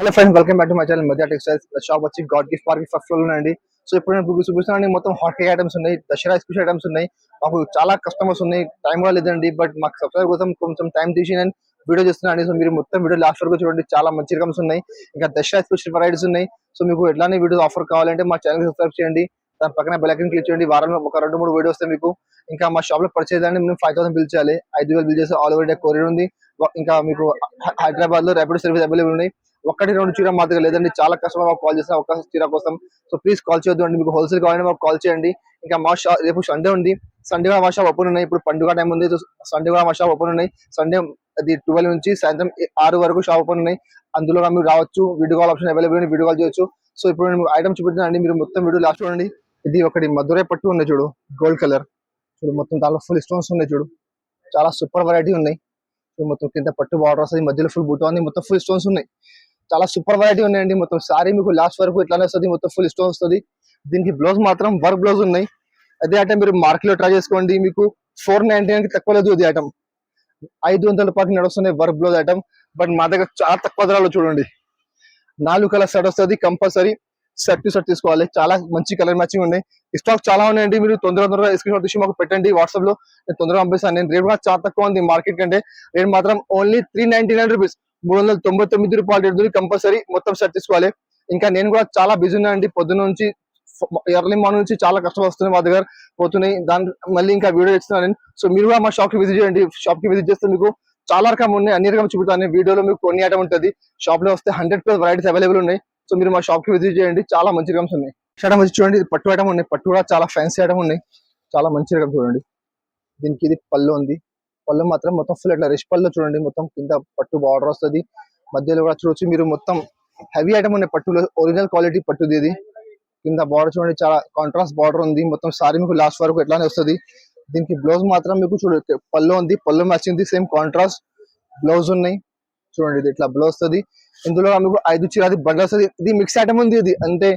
Hello friends, welcome back to my channel మధ్య textiles. Shop వచ్చి God gift park first floor అండి. So ఇప్పుడు నేను చూపిస్తున్నాను, మొత్తం హాట్ కేక్ ఐటమ్స్ ఉన్నాయి, దసరా స్పెషల్ ఐటమ్స్ ఉన్నాయి. మాకు చాలా కస్టమర్స్ ఉన్నాయి, టైం కూడా లేదండి. బట్ మాకు సబ్స్క్రైబ్ కోసం కొంచెం టైం తీసి నేను వీడియో చేస్తున్నాను. సో మీరు మొత్తం వీడియో లాస్ట్ వరకు చూడండి, చాలా మంచి ఐటమ్స్ ఉన్నాయి. ఇంకా దసరా స్పెషల్ వెరైటీస్ ఉన్నాయి. సో మీకు ఎట్లానే వీడియో ఆఫర్ కావాలంటే మా ఛానల్ సబ్స్క్రైబ్ చేయండి, దాని పక్కన బెల్ ఐకాన్ క్లిక్ చేయండి. వారంలో ఒక 2-3 వీడియోస్ వస్తే మీకు. ఇంకా మా షాప్ లో పర్చేజ్ అండి మేము 5,000 బిల్ చేయాలి. 5,000 బిల్ చేస్తే ఆల్ ఓవర్ ఇండియా కొరియర్ ఉంది. ఇంకా మీకు హైదరాబాద్ లో ర్యాపిడ్ సర్వీస్ అవైలబుల్ ఉన్నాయి. 1-2 చీర మాత్రం లేదండి, చాలా కస్టమర్ మాకు కాల్ చేసిన ఒక చీర కోసం. సో ప్లీజ్ కాల్ చేయొద్దు అండి, మీకు హోల్సేల్ కావాలంటే మాకు కాల్ చేయండి. ఇంకా మా షాప్ రేపు సండే ఉంది, సండే కూడా మా షాప్ ఓపెన్ ఉన్నాయి. ఇప్పుడు పండుగ టైం ఉంది, సండే కూడా మా షాప్ ఓపెన్ ఉన్నాయి. సండే అది 12 నుంచి సాయంత్రం 6 వరకు షాప్ ఓపెన్ ఉన్నాయి. అందులో మీరు రావచ్చు, వీడియో కాల్ ఆప్షన్ అవైలబుల్ ఉంది, వీడియో కాల్ చేయొచ్చు. సో ఇప్పుడు నేను ఐటమ్ చూపిస్తున్నానండి, మీరు మొత్తం వీడియో లాస్ట్ చూడండి. ఇది ఒకటి మధురై పట్టు ఉన్నాయి చూడు, గోల్డ్ కలర్ చూడు, మొత్తం దాంట్లో ఫుల్ స్టోన్స్ ఉన్నాయి చూడు, చాలా సూపర్ వెరైటీ ఉన్నాయి. మొత్తం కింద పట్టు బార్డర్ వస్తుంది, మధ్యలో ఫుల్ బుట్ట ఉంది, మొత్తం ఫుల్ స్టోన్స్ ఉన్నాయి. చాలా సూపర్ వెరైటీ ఉన్నాయండి. మొత్తం సారీ మీకు లాస్ట్ వరకు ఇట్లానే వస్తుంది, మొత్తం ఫుల్ స్టోన్ వస్తుంది. దీనికి బ్లౌజ్ మాత్రం వర్క్ బ్లౌజ్ ఉన్నాయి. అదే ఐటమ్ మీరు మార్కెట్ లో ట్రై చేసుకోండి, మీకు 499 కి తక్కువ లేదు. ఇది ఐటమ్ 500 రూపాయలకి నడుస్తున్నాయి వర్క్ బ్లౌజ్ ఐటమ్. బట్ మా దగ్గర చాలా తక్కువ ధరలో చూడండి. 4 కలర్ సెట్ వస్తుంది, కంపల్సరీ సెట్ టు సెట్ తీసుకోవాలి. చాలా మంచి కలర్ మ్యాచింగ్ ఉన్నాయి. స్టాక్ చాలా ఉన్నాయండి, మీరు తొందరగా స్క్రీన్ షాట్ తీసి మాకు పెట్టండి వాట్సాప్ లో, నేను తొందరగా పంపిస్తాను. నేను రేట్ కూడా చాలా తక్కువ ఉంది మార్కెట్ కంటే. రేట్ మాత్రం ఓన్లీ 399 రూపీస్, 399 రూపాయలు రేట్. కంపల్సరీ మొత్తం సెట్ తీసుకోవాలి. ఇంకా నేను కూడా చాలా బిజీ ఉన్నాయండి, పొద్దున్న నుంచి ఎర్లీ మార్నింగ్ నుంచి చాలా కష్టం వస్తుంది మా దగ్గర పోతున్నాయి. దాని మళ్ళీ ఇంకా వీడియో ఇస్తున్నాను నేను. సో మీరు కూడా మా షాప్ కి విజిట్ చేయండి. షాప్ కి విజిట్ చేస్తే మీకు చాలా రకం ఉన్నాయి, అన్ని రకం చూపుతాను. వీడియోలో మీకు కొన్ని ఐటమ్ ఉంటుంది, షాప్ లో వస్తే 100+ వెరైటీస్ అవైలబుల్ ఉన్నాయి. సో మీరు మా షాప్ కి విజిట్ చేయండి, చాలా మంచి రకమ్స్ ఉన్నాయి. ఐటమ్ వచ్చి చూడండి, పట్టు ఐటమ్ ఉన్నాయి, పట్టు కూడా చాలా ఫ్యాన్సీ ఐటమ్ ఉన్నాయి, చాలా మంచి రకం చూడండి. దీనికి ఇది పళ్ళు ఉంది, పళ్ళు మాత్రం మొత్తం ఫుల్ ఇట్లా రిష్ పళ్ళు చూడండి, మొత్తం కింద పట్టు బార్డర్ వస్తుంది, మధ్యలో కూడా చూడొచ్చు మీరు. మొత్తం హెవీ ఐటమ్ ఉన్నాయి, పట్టులో ఒరిజినల్ క్వాలిటీ పట్టుది. ఇది కింద బార్డర్ చూడండి, చాలా కాంట్రాస్ట్ బార్డర్ ఉంది. మొత్తం సారీ మీకు లాస్ట్ వరకు ఎట్లానే వస్తుంది. దీనికి బ్లౌజ్ మాత్రం మీకు చూడండి, పళ్ళు ఉంది, పళ్ళు మ్యాచింగ్ సేమ్ కాంట్రాస్ట్ బ్లౌజ్ ఉన్నాయి చూడండి. ఇది ఇట్లా బ్లౌజ్ వస్తుంది. ఇందులో మీకు 5 చీర బండల్ వస్తుంది. ఇది మిక్స్ ఐటమ్ ఉంది, ఇది అంటే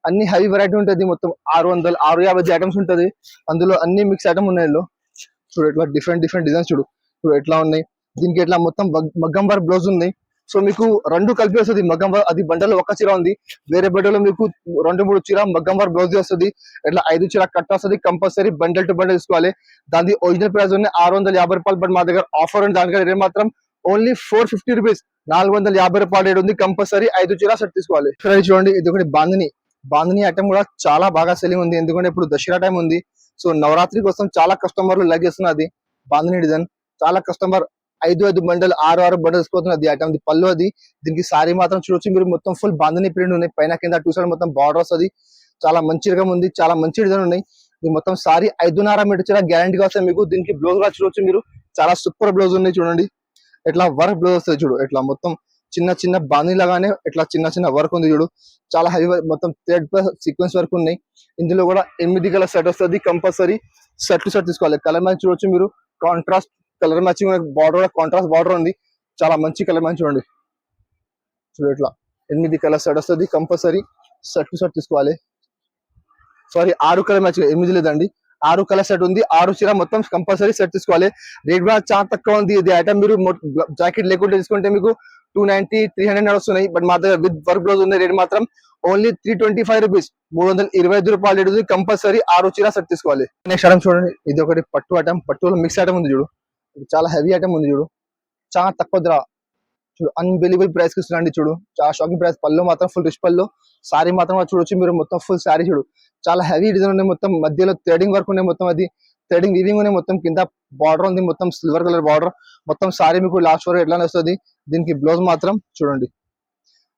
అన్ని హెవీ వెరైటీ ఉంటుంది. మొత్తం 650 ఐటమ్స్ ఉంటుంది, అందులో అన్ని మిక్స్ ఐటమ్ ఉన్నాయి. చూడు ఇట్లా డిఫరెంట్ డిజైన్స్ చూడు ఎట్లా ఉన్నాయి. దీనికి ఇట్లా మొత్తం మగ్గం వర్క్ బ్లౌజ్ ఉన్నాయి. సో మీకు 2 కలిపి వస్తుంది మగ్గం వర్క్. అది బండలో ఒక చీర ఉంది, వేరే బండలో మీకు 2-3 చీర మగ్గం వర్క్ బ్లౌజ్ వస్తుంది. ఇట్లా 5 చీర కట్ వస్తుంది. కంపల్సరీ బండల్ టు బండల్ తీసుకోవాలి. దాని ఒరిజినల్ ప్రైస్ ఉంది 650 రూపాయలు. బట్ మా దగ్గర ఆఫర్ ఉంది, దానికంటే రేట్ మాత్రం ఓన్లీ 450 రూపీస్, 450 రూపాయలు రేట్ ఉంది. కంపల్సరీ 5 చీర సెట్ తీసుకోవాలి. చూడండి, ఇది ఒకటి బాందిని ఐటమ్ కూడా చాలా బాగా సెల్లింగ్ ఉంది, ఎందుకంటే ఇప్పుడు దసరా టైం ఉంది. సో నవరాత్రి కోసం చాలా కస్టమర్లు లైక్ చేస్తున్నది బాందిని డిజైన్. చాలా కస్టమర్ 5 బండల్ 6 బండల్ తీసుకోతున్నది ఐటమ్. పళ్ళు అది. దీనికి సారీ మాత్రం చూడొచ్చు మీరు, మొత్తం ఫుల్ బాందిని ప్రింట్ ఉన్నాయి, పైన కింద 2 సైడ్ మొత్తం బార్డర్ వస్తుంది. చాలా మంచి రకం ఉంది, చాలా మంచి డిజైన్ ఉన్నాయి. ఇది మొత్తం సారీ 5.5 మీటర్ చీర గ్యారంటీగా వస్తాయి మీకు. దీనికి బ్లౌజ్ కూడా చూడొచ్చు మీరు, చాలా సూపర్ బ్లౌజ్ ఉన్నాయి చూడండి. ఇట్లా వర్క్ బ్లౌజ్ వస్తుంది చూడు, ఇట్లా మొత్తం చిన్న బాందిని లాగానే ఇట్లా చిన్న వర్క్ ఉంది చూడు, చాలా హెవీ మొత్తం థ్రెడ్ సీక్వెన్స్ వర్క్ ఉన్నాయి. ఇందులో కూడా 8 కలర్ సెట్ వస్తుంది. కంపల్సరీ సెట్ టు సెట్ తీసుకోవాలి. కలర్ మ్యాచ్ చూడొచ్చు మీరు, కాంట్రాస్ట్ కలర్ మ్యాచింగ్ బార్డర్ కూడా కాంట్రాస్ట్ బార్డర్ ఉంది, చాలా మంచి కలర్ మ్యాచ్ చూడండి. ఇట్లా 8 కలర్ సెట్ వస్తుంది. కంపల్సరీ సెట్ టు సెట్ తీసుకోవాలి. సారీ 6 కలర్ మ్యాచింగ్, 8 లేదండి, 6 కలర్ సెట్ ఉంది. 6 చీర మొత్తం కంపల్సరీ సెట్ తీసుకోవాలి. రేట్ కూడా చాలా తక్కువ ఉంది. ఇది ఐటమ్ మీరు జాకెట్ లేకుంటే తీసుకుంటే మీకు 290, 300 నడుస్తున్నాయి. బట్ మా దగ్గర విత్ వర్క్ బ్లౌజ్ ఉంది. రేట్ మాత్రం ఓన్లీ 325 రూపీస్, 325 రూపాయలు రేట్ ఉంది. కంపల్సరీ 6 చీర సెట్ తీసుకోవాలి. నెక్స్ట్ ఐటమ్ చూడండి, ఇది ఒకటి పట్టు ఐటమ్, పట్టులో మిక్స్ ఐటమ్ ఉంది చూడు, ఇది చాలా హెవీ ఐటమ్ ఉంది చూడు, చాలా తక్కువ ధర చూడు, అన్బిలీవబుల్ ప్రైస్ కి ఇస్తున్నాండి చూడు, చాలా షాకింగ్ ప్రైస్. పళ్ళు మాత్రం ఫుల్ రిచ్ పళ్ళు, సారీ మాత్రం చూడొచ్చు మీరు, మొత్తం ఫుల్ సారీ చూడు, చాలా హెవీ డిజైన్ ఉన్నాయి. మొత్తం మధ్యలో థ్రెడింగ్ వర్క్ ఉన్నాయి, మొత్తం అది థ్రెడింగ్ వీవింగ్ ఉన్నాయి. మొత్తం కింద బార్డర్ ఉంది, మొత్తం సిల్వర్ కలర్ బార్డర్. మొత్తం సారీ మీకు లాస్ట్ వరకు ఎట్లానే వస్తుంది. దీనికి బ్లౌజ్ మాత్రం చూడండి,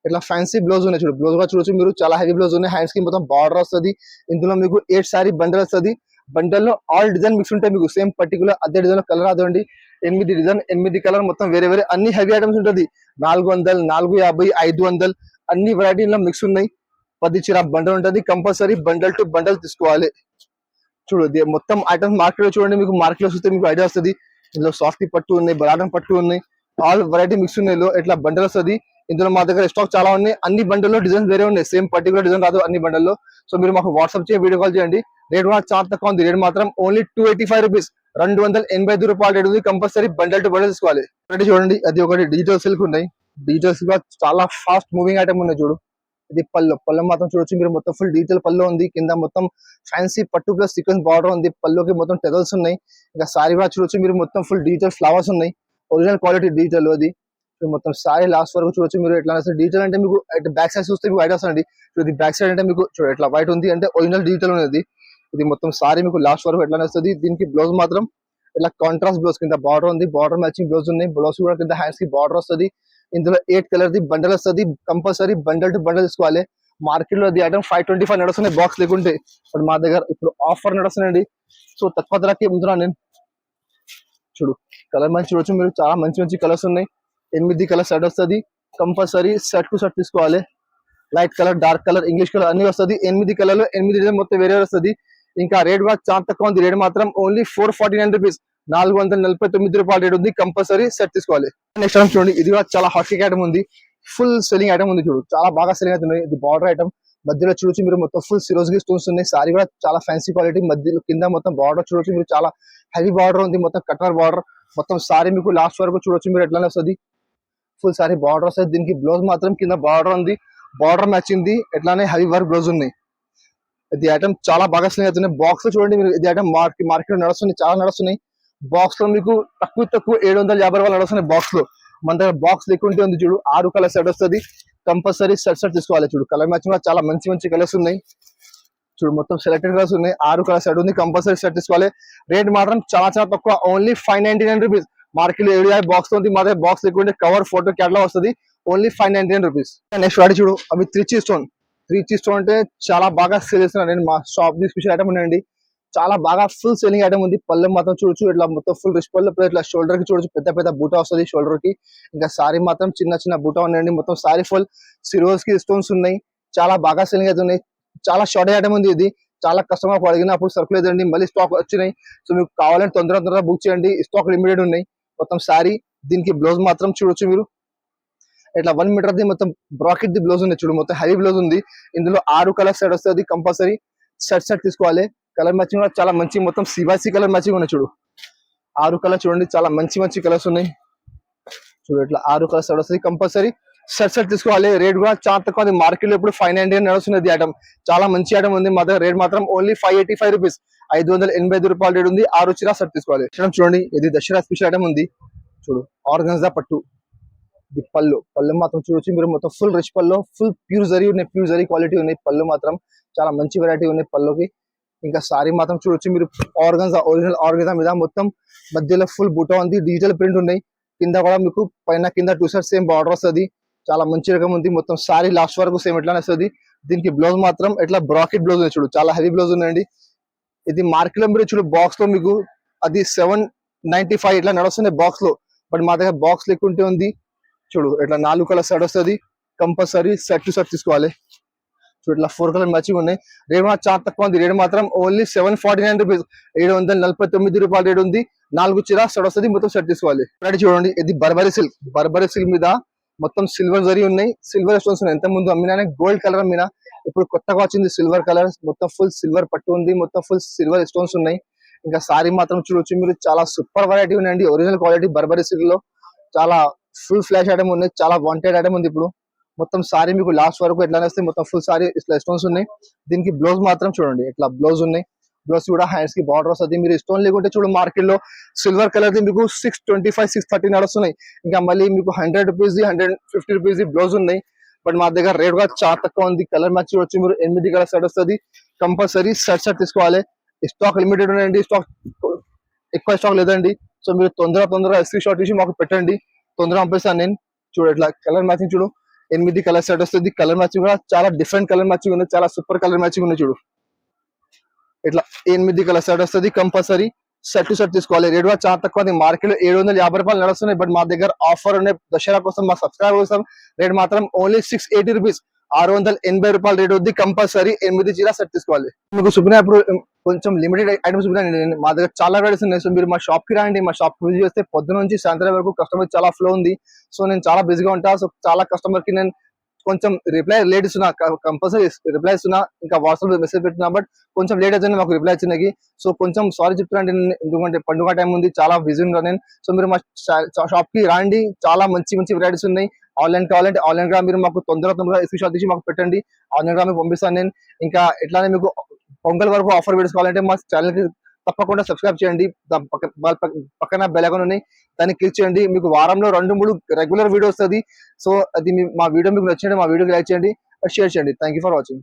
ఇట్లా ఫ్యాన్సీ బ్లౌజ్ ఉన్నాయి చూడు, బ్లౌజ్ కూడా చూడొచ్చు మీరు, చాలా హెవీ బ్లౌజ్ ఉన్నాయి. హ్యాండ్స్ కి మొత్తం బార్డర్ వస్తుంది. ఇందులో మీకు 8 సారీ బండల్ వస్తుంది. బండల్లో ఆల్ డిజైన్ మిక్స్ ఉంటాయి మీకు, సేమ్ పర్టికులర్ అదే డిజైన్ కలర్ అదండి. 8 డిజైన్, 8 కలర్, మొత్తం వేరే అన్ని హెవీ ఐటమ్స్ ఉంటుంది. 400, 450, 500 అన్ని వెరైటీలో మిక్స్ ఉన్నాయి. 10 చీర బండల్ ఉంటుంది. కంపల్సరీ బండల్ టు బండల్ తీసుకోవాలి. చూడు మొత్తం ఐటమ్స్ మార్కెట్ లో చూడండి, మీకు మార్కెట్ లో చూస్తే మీకు ఐడియా వస్తుంది. ఇందులో సాఫ్ట్ పట్టు ఉన్నాయి, బరాటం పట్టు ఉన్నాయి, ఆల్ వెరైటీ మిక్స్ ఉన్నాయి. ఇట్లా బండల్ వస్తుంది. ఇందులో మా దగ్గర స్టాక్ చాలా ఉన్నాయి. అన్ని బండల్లో డిజైన్స్ వేరే ఉన్నాయి, సేమ్ పర్టికులర్ డిజైన్ రాదు అన్ని బండల్లో. సో మీరు మాకు వాట్సాప్ చేయండి, వీడియో కాల్ చేయండి. రేట్ కూడా చాలా తక్కువ ఉంది. రేట్ మాత్రం ఓన్లీ 285 రూపీస్, 285 రూపాయలు రేట్ ఉంది. కంపల్సరీ బండల్ టు బండల్ తీసుకోవాలి. చూడండి, అది ఒకటి డిజిటల్ సిల్క్ ఉన్నాయి, డీటెయిల్స్ కూడా చాలా ఫాస్ట్ మూవింగ్ ఐటమ్ ఉన్నాయి చూడు. ఇది పళ్ళు మాత్రం చూడొచ్చు మీరు, మొత్తం ఫుల్ డీటెయిల్ పళ్ళు ఉంది. కింద మొత్తం ఫ్యాన్సీ పట్టు ప్లస్ సీక్వెన్స్ బార్డర్ ఉంది. పళ్ళుకి మొత్తం టెజల్స్ ఉన్నాయి. ఇంకా సారీ కూడా చూడొచ్చు మీరు, మొత్తం ఫుల్ డీటెయిల్ ఫ్లవర్స్ ఉన్నాయి. ఒరిజినల్ క్వాలిటీ డీటెయిల్ అది. మొత్తం సారీ లాస్ట్ వరకు చూడొచ్చు మీరు. ఎట్లా డీటెయిల్ అంటే మీకు బ్యాక్ సైడ్ చూస్తే మీకు ఐడియా వస్తుంది. ఇది బ్యాక్ సైడ్ అంటే మీకు చూడ ఎట్లా వైట్ ఉంది అంటే ఒరిజినల్ డీటెయిల్ ఉన్నది. ఇది మొత్తం సారీ మీకు లాస్ట్ వరకు ఎట్లా వస్తుంది. దీనికి బ్లౌజ్ మాత్రం ఇట్లా కాంట్రాస్ట్ బ్లౌజ్ కింద బార్డర్ ఉంది. బార్డర్ మ్యాచింగ్ బ్లౌజ్ ఉన్నాయి. బ్లౌజ్ కూడా కింద హ్యాండ్స్ కి బార్డర్ వస్తుంది. ఇందులో 8 కలర్ ది బండల్ వస్తుంది. కంపల్సరీ బండల్ టు బండల్ తీసుకోవాలి. మార్కెట్ లో అది ఐటమ్ 525 నడుస్తున్నాయి బాక్స్ లేకుంటే. బట్ మా దగ్గర ఇప్పుడు ఆఫర్ నడుస్తున్నాయండి. సో తక్కువ ధరకి ముందురా నేను. చూడు కలర్ మంచి చూడొచ్చు మీరు, చాలా మంచి మంచి కలర్స్ ఉన్నాయి. 8 కలర్ సెట్ వస్తుంది. కంపల్సరీ సెట్ టు సెట్ తీసుకోవాలి. Light colour, dark colour, English colour అన్ని వస్తుంది. 8 కలర్లు 8 డిజైన్ మొత్తం వేరే వస్తుంది. ఇంకా రేట్ కూడా చాలా తక్కువ ఉంది. రేట్ మాత్రం ఓన్లీ 449 రూపీస్, 449 రూపాయలు రేట్ ఉంది. కంపల్సరీ సెట్ తీసుకోవాలి. నెక్స్ట్ ఐటమ్ చూడండి, ఇది కూడా చాలా హాట్ కేక్ ఐటమ్ ఉంది. ఫుల్ సెల్లింగ్ ఐటమ్ ఉంది చూడు, చాలా బాగా సెల్లింగ్ అవుతుంది. ఇది బార్డర్ ఐటమ్. మధ్యలో చూడొచ్చు మీరు, మొత్తం ఫుల్ సిరోజ్కి స్టోన్స్ ఉన్నాయి. సారీ కూడా చాలా ఫ్యాన్సీ క్వాలిటీ. మధ్యలో కింద మొత్తం బార్డర్ చూడొచ్చు మీరు, చాలా హెవీ బార్డర్ ఉంది. మొత్తం కట్టర్ బార్డర్. మొత్తం సారీ మీకు లాస్ట్ వరకు చూడొచ్చు మీరు ఎట్లానే వస్తుంది. ఫుల్ సారీ బార్డర్ వస్తుంది. దీనికి బ్లౌజ్ మాత్రం కింద బార్డర్ ఉంది. బార్డర్ మ్యాచింగ్ ది ఎట్లానే హెవీ వర్క్ బ్లౌజ్ ఉన్నాయి. ఇది ఐటమ్ చాలా బాగా సెల్లింగ్ అవుతున్నాయి. బాక్స్ లో చూడండి మీరు, ఇది ఐటమ్ మార్కెట్ లో నడుస్తున్నాయి, చాలా నడుస్తున్నాయి. బాక్స్ లో మీకు తక్కువ 750 రూపాయలు నడుస్తున్నాయి బాక్స్ లో. మన దగ్గర బాక్స్ లేకుంటే ఉంది చూడు, 6 కలర్ సెట్ వస్తుంది. కంపల్సరీ సెట్ తీసుకోవాలి. చూడు కలర్ మ్యాచింగ్ కూడా చాలా మంచి మంచి కలర్స్ ఉన్నాయి. చూడు మొత్తం సెలెక్టెడ్ కలర్స్ ఉన్నాయి. 6 కలర్ సెట్ ఉంది. కంపల్సరీ సెట్ తీసుకోవాలి. రేట్ మాత్రం చాలా చాలా తక్కువ, ఓన్లీ 599 రూపీస్. మార్కెట్ లో బాక్స్ ఉంది, మా దగ్గర బాక్స్ లేకుంటే కవర్ ఫోటో క్యాటలాగ్ వస్తుంది. Only 599 rupees. నెక్స్ట్ వాడి చూడు, అవి 3 స్టోన్. 3 స్టోన్ అంటే చాలా బాగా సేల్ చేస్తున్నాను నేను. మా షాప్ స్పెషల్ ఐటమ్ ఉన్నాయండి, చాలా బాగా ఫుల్ సెల్లింగ్ ఐటమ్ ఉంది. పళ్ళెం మాత్రం చూడొచ్చు ఇట్లా మొత్తం ఫుల్ రిచ్ పళ్ళు. ఇట్లా షోల్డర్ కి చూడొచ్చు పెద్ద పెద్ద బూటా వస్తుంది షోల్డర్ కి. ఇంకా సారీ మాత్రం చిన్న చిన్న బూటా ఉన్నాయండి. మొత్తం సారీ ఫుల్ సిరోస్ కి స్టోన్స్ ఉన్నాయి. చాలా బాగా సెల్లింగ్ అవుతున్నాయి. చాలా షార్ట్ ఐటమ్ ఉంది ఇది. చాలా కస్టమర్ అడిగినప్పుడు సరుకులు లేదండి, మళ్ళీ స్టాక్ వచ్చినాయి. సో మీకు కావాలంటే తొందరగా బుక్ చేయండి, స్టాక్ లిమిటెడ్ ఉన్నాయి. మొత్తం సారీ, దీనికి బ్లౌజ్ మాత్రం చూడొచ్చు మీరు, ఇట్లా 1 మీటర్ ది మొత్తం బ్రాకెట్ ది బ్లౌజ్ ఉంది చూడు, మొత్తం హెవీ బ్లౌజ్ ఉంది. ఇందులో 6 కలర్ సెట్ వస్తుంది. కంపల్సరీ సెట్ తీసుకోవాలి. కలర్ మ్యాచింగ్ కూడా చాలా మంచి, మొత్తం సివాసి కలర్ మ్యాచింగ్ ఉన్నాయి చూడు. 6 కలర్ చూడండి, చాలా మంచి మంచి కలర్స్ ఉన్నాయి చూడు. ఇట్లా 6 కలర్ సెట్ వస్తుంది. కంపల్సరీ సెట్ తీసుకోవాలి. రేట్ కూడా చాలా తక్కువ. మార్కెట్ లో ఇప్పుడు 599 నడుస్తున్నది ఐటమ్. చాలా మంచి ఐటమ్ ఉంది. మా దగ్గర రేట్ మాత్రం ఓన్లీ 585 రూపీస్, 585 రూపాయలు రేట్ ఉంది. 6 చీర సెట్ తీసుకోవాలి. చూడండి, ఇది దసరా స్పెషల్ ఐటమ్ ఉంది చూడు, ఆర్గన్జా పట్టు. ఇది పళ్ళు మాత్రం చూడొచ్చు మీరు, మొత్తం ఫుల్ రిచ్ పళ్ళు, ఫుల్ ప్యూర్ జరీ ఉన్నాయి. ప్యూర్ జరీ క్వాలిటీ ఉన్నాయి. పళ్ళు మాత్రం చాలా మంచి వెరైటీ ఉన్నాయి పళ్ళుకి. ఇంకా సారీ మాత్రం చూడొచ్చు మీరు, ఆర్గన్జా, ఒరిజినల్ ఆర్గన్జా మీద మొత్తం మధ్యలో ఫుల్ బూటా ఉంది. డిజిటల్ ప్రింట్ ఉన్నాయి. కింద కూడా మీకు పైన కింద 2 సైడ్స్ సేమ్ బార్డర్ వస్తుంది. చాలా మంచి రకం ఉంది. మొత్తం సారీ లాస్ట్ వరకు సేమ్ ఎట్లానే వస్తుంది. దీనికి బ్లౌజ్ మాత్రం ఇట్లా బ్రాకెట్ బ్లౌజ్ ఉంది చూడు, చాలా హెవీ బ్లౌజ్ ఉందండి. ఇది మార్కెట్ లో మీరు చూడు బాక్స్ లో మీకు అది 795 ఇట్లా నడుస్తున్నాయి బాక్స్ లో. బట్ మా దగ్గర బాక్స్ లేకుంటే ఉంది చూడు, ఇట్లా 4 కలర్ సెట్ వస్తుంది. కంపల్సరీ సెట్ టు సెట్ తీసుకోవాలి. చూడు ఇట్లా 4 కలర్ మ్యాచింగ్ ఉన్నాయి. రేట్ మాత్రం చాలా తక్కువ ఉంది. రేట్ మాత్రం ఓన్లీ 749 రూపీస్, 749 రూపాయలు రేట్ ఉంది. 4 చీర సెట్ వస్తుంది. మొత్తం సెట్ తీసుకోవాలి. రెడీ చూడండి, ఇది బర్బరీ సిల్క్ మీద మొత్తం సిల్వర్ జరీ ఉన్నాయి. సిల్వర్ స్టోన్స్ ఉన్నాయి. ఎంత ముందు అమ్మినా గోల్డ్ కలర్ అమ్మినా, ఇప్పుడు కొత్తగా వచ్చింది సిల్వర్ కలర్. మొత్తం ఫుల్ సిల్వర్ పట్టు ఉంది. మొత్తం ఫుల్ సిల్వర్ స్టోన్స్ ఉన్నాయి. ఇంకా సారీ మాత్రం చూడొచ్చు మీరు, చాలా సూపర్ వెరైటీ ఉన్నాయండి. ఒరిజినల్ క్వాలిటీ బర్బరీ సిల్క్ లో చాలా ఫుల్ ఫ్లాష్ ఐటమ్ ఉన్నాయి. చాలా వాంటెడ్ ఐటమ్ ఉంది ఇప్పుడు. మొత్తం సారీ మీకు లాస్ట్ వరకు ఎట్లానే వస్తాయి. మొత్తం ఫుల్ సారీ ఇట్లా స్టోన్స్ ఉన్నాయి. దీనికి బ్లౌజ్ మాత్రం చూడండి, ఇట్లా బ్లౌజ్ ఉన్నాయి. బ్లౌజ్ కూడా హ్యాండ్స్ కి బార్డర్ వస్తుంది. మీరు స్టోన్ లేకుంటే చూడు, మార్కెట్ లో సిల్వర్ కలర్ ది మీకు 625, 630 నడుస్తున్నాయి. ఇంకా మళ్ళీ మీకు 100 రూపీస్, 150 రూపీస్ బ్లౌజ్ ఉన్నాయి. బట్ మా దగ్గర రేట్ కూడా చాలా తక్కువ ఉంది. కలర్ మ్యాచ్ వచ్చి మీరు 8 కలర్ సెట్ వస్తుంది. కంపల్సరీ సెట్ తీసుకోవాలి. స్టాక్ లిమిటెడ్ ఉన్నాయండి, స్టాక్ ఎక్కువ స్టాక్ లేదండి. సో మీరు తొందరగా స్క్రీన్ షాట్ తీసి మాకు పెట్టండి, తొందరగా పంపిస్తాను నేను. చూడు ఇట్లా కలర్ మ్యాచింగ్ చూడు, 8 కలర్ సెట్ వస్తుంది. కలర్ మ్యాచింగ్ కూడా చాలా డిఫరెంట్ కలర్ మ్యాచింగ్ ఉంది. చాలా సూపర్ కలర్ మ్యాచింగ్ ఉంది చూడు. ఇట్లా 8 కలర్ సెట్ వస్తుంది. కంపల్సరీ సెట్ టు సెట్ తీసుకోవాలి. రేట్ కూడా చాలా తక్కువ. మార్కెట్ లో 750 రూపాయలు నడుస్తున్నాయి. బట్ మా దగ్గర ఆఫర్ ఉన్నాయి దసరా కోసం, మా సబ్స్క్రైబర్ కోసం. రేట్ మాత్రం ఓన్లీ 680 రూపీస్, 680 రూపాయలు రేట్ ఉంది. కంపల్సరీ 8 చీర సెట్ తీసుకోవాలి. మీకు చూపిన ఇప్పుడు కొంచెం లిమిటెడ్ ఐటమ్స్ చూపిన, మా దగ్గర చాలా వెరైటీస్ ఉన్నాయి. సో మీరు మా షాప్ కి రండి. మా షాప్ విజిట్ చేస్తే పొద్దున నుంచి సాయంత్రం వరకు కస్టమర్ చాలా ఫ్లో ఉంది. సో నేను చాలా బిజీగా ఉంటాను. సో చాలా కస్టమర్ కి నేను కొంచెం రిప్లై లేట్ ఇస్తున్నా, కంపల్సరీ రిప్లై ఇస్తున్నా. ఇంకా వాట్సాప్ లో మెసేజ్ పెట్టినా, బట్ కొంచెం లేట్ అవుతుంది మాకు రిప్లై ఇచ్చినకి. సో కొంచెం సారీ చెప్తున్నాను, ఎందుకంటే పండుగ టైం ఉంది, చాలా బిజీ ఉన్నా నేను. సో మీరు మా షాప్ కి రండి, చాలా మంచి మంచి వెరైటీస్ ఉన్నాయి. ఆన్లైన్ కావాలంటే ఆన్లైన్ గా మీరు మాకు తొందరగా స్క్రీన్ షాట్ తీసి మాకు పెట్టండి, ఆన్లైన్ గా మీకు పంపిస్తాను నేను. ఇంకా ఎట్లానే మీకు పొంగల్ వరకు ఆఫర్ వీడియోస్ కావాలంటే మా ఛానల్ కి తప్పకుండా సబ్స్క్రైబ్ చేయండి. పక్కన బెల్ ఐకాన్ ఉన్నాయి, దాన్ని క్లిక్ చేయండి. మీకు వారంలో 2-3 రెగ్యులర్ వీడియో వస్తుంది. సో అది మా వీడియో మీకు నచ్చింటే మా వీడియోకి లైక్ చేయండి, షేర్ చేయండి. Thank you for watching.